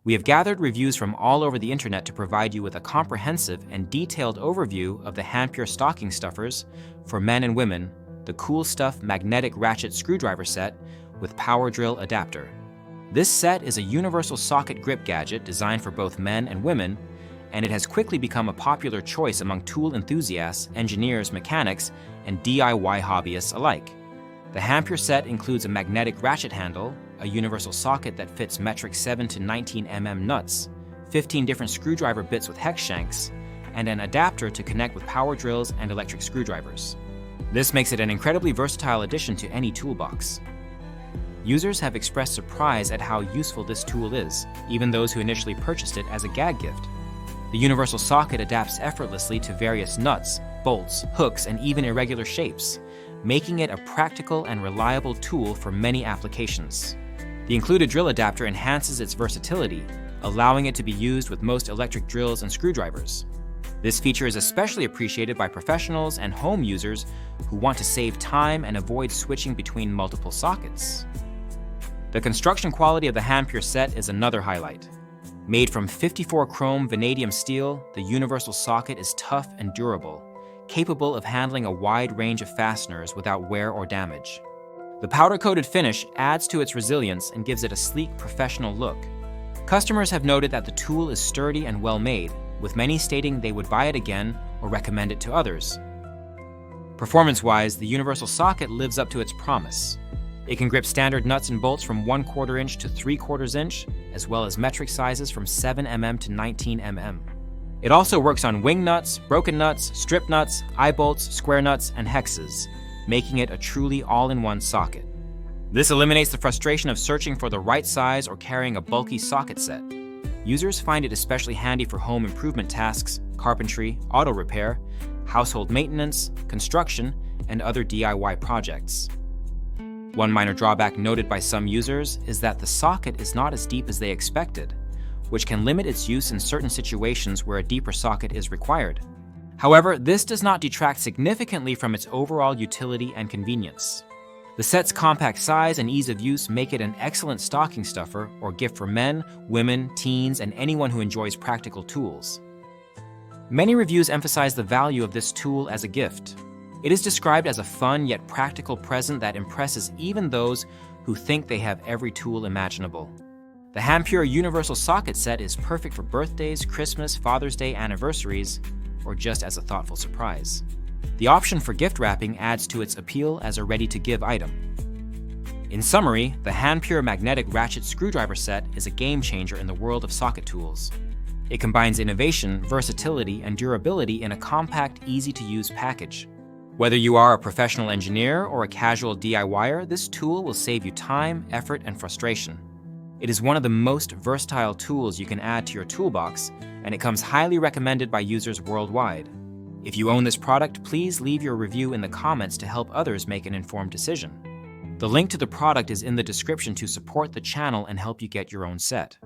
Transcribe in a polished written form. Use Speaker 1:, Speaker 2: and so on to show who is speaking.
Speaker 1: We have gathered reviews from all over the internet to provide you with a comprehensive and detailed overview of the HANPURE stocking stuffers for men and women, the Cool Stuff magnetic ratchet screwdriver set with power drill adapter. This set is a universal socket grip gadget designed for both men and women, and it has quickly become a popular choice among tool enthusiasts, engineers, mechanics, and DIY hobbyists alike. The HANPURE set includes a magnetic ratchet handle, a universal socket that fits metric 7 to 19 mm nuts, 15 different screwdriver bits with hex shanks, and an adapter to connect with power drills and electric screwdrivers. This makes it an incredibly versatile addition to any toolbox. Users have expressed surprise at how useful this tool is, even those who initially purchased it as a gag gift. The universal socket adapts effortlessly to various nuts, bolts, hooks, and even irregular shapes, making it a practical and reliable tool for many applications. The included drill adapter enhances its versatility, allowing it to be used with most electric drills and screwdrivers. This feature is especially appreciated by professionals and home users who want to save time and avoid switching between multiple sockets. The construction quality of the HANPURE set is another highlight. Made from 54 chrome vanadium steel, the universal socket is tough and durable, capable of handling a wide range of fasteners without wear or damage. The powder-coated finish adds to its resilience and gives it a sleek, professional look. Customers have noted that the tool is sturdy and well-made, with many stating they would buy it again or recommend it to others. Performance-wise, the universal socket lives up to its promise. It can grip standard nuts and bolts from 1/4 inch to 3/4 inch, as well as metric sizes from 7 mm to 19 mm. It also works on wing nuts, broken nuts, strip nuts, eye bolts, square nuts, and hexes, making it a truly all-in-one socket. This eliminates the frustration of searching for the right size or carrying a bulky socket set. Users find it especially handy for home improvement tasks, carpentry, auto repair, household maintenance, construction, and other DIY projects. One minor drawback noted by some users is that the socket is not as deep as they expected, which can limit its use in certain situations where a deeper socket is required. However, this does not detract significantly from its overall utility and convenience. The set's compact size and ease of use make it an excellent stocking stuffer or gift for men, women, teens, and anyone who enjoys practical tools. Many reviews emphasize the value of this tool as a gift. It is described as a fun yet practical present that impresses even those who think they have every tool imaginable. The HANPURE Universal Socket Set is perfect for birthdays, Christmas, Father's Day, anniversaries, or just as a thoughtful surprise. The option for gift wrapping adds to its appeal as a ready-to-give item. In summary, the HANPURE Magnetic Ratchet Screwdriver Set is a game-changer in the world of socket tools. It combines innovation, versatility, and durability in a compact, easy-to-use package. Whether you are a professional engineer or a casual DIYer, this tool will save you time, effort, and frustration. It is one of the most versatile tools you can add to your toolbox, and it comes highly recommended by users worldwide. If you own this product, please leave your review in the comments to help others make an informed decision. The link to the product is in the description to support the channel and help you get your own set.